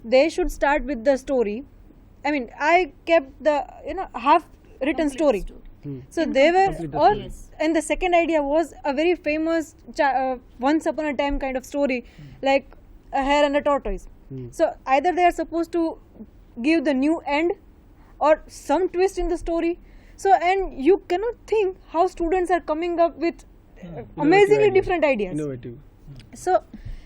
they should start with the story. I mean, I kept the half written story. So they were, or and the second idea was a very famous once upon a time kind of story, like a hare and a tortoise. So either they are supposed to give the new end or some twist in the story. So, and you cannot think how students are coming up with amazingly different ideas. Innovative. So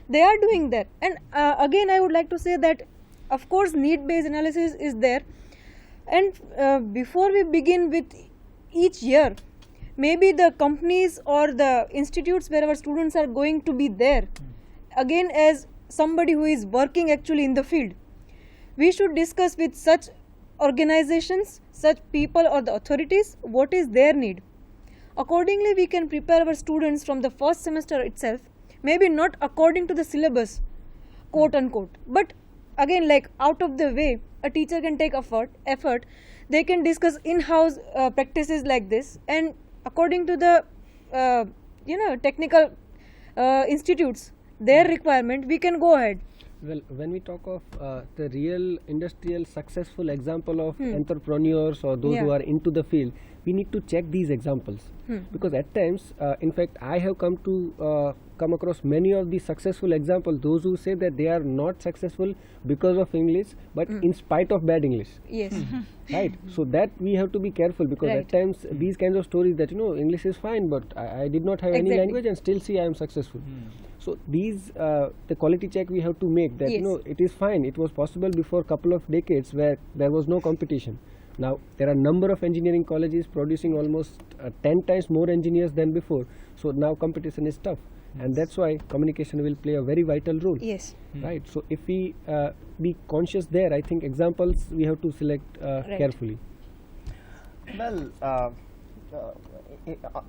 they are doing that. And again, I would like to say that of course need-based analysis is there. And before we begin with each year, maybe the companies or the institutes where our students are going to be there, again as somebody who is working actually in the field, we should discuss with such organizations, such people or the authorities, what is their need. Accordingly, we can prepare our students from the first semester itself, maybe not according to the syllabus, quote unquote, but again, like out of the way, a teacher can take effort. They can discuss in-house practices like this, and according to the technical institutes, their requirement, we can go ahead. Well, when we talk of the real industrial successful example of entrepreneurs or those who are into the field, we need to check these examples, because at times, in fact, I have come across many of these successful examples, those who say that they are not successful because of English, but in spite of bad English. Yes. Right. So that we have to be careful, because at times these kinds of stories that English is fine, but I did not have any language and still see I am successful. So these the quality check we have to make that it is fine. It was possible before a couple of decades where there was no competition. Now there are a number of engineering colleges producing almost 10 times more engineers than before. So now competition is tough, and that's why communication will play a very vital role. Yes. Right. So if we be conscious there, I think examples we have to select carefully. Well,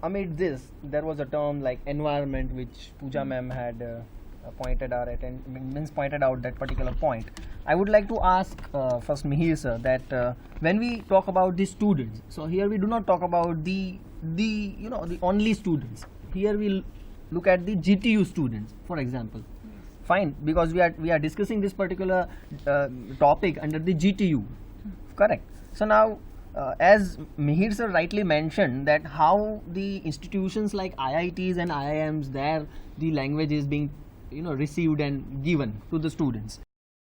amid this, there was a term like environment, which Pooja ma'am had pointed out at, and means pointed out that particular point. I would like to ask first Mihir sir that when we talk about the students, so here we do not talk about the only students. Here we look at the GTU students, for example. Fine, because we are discussing this particular topic under the GTU, correct? So now, as Mihir sir rightly mentioned, that how the institutions like IITs and IIMs, there the language is being received and given to the students.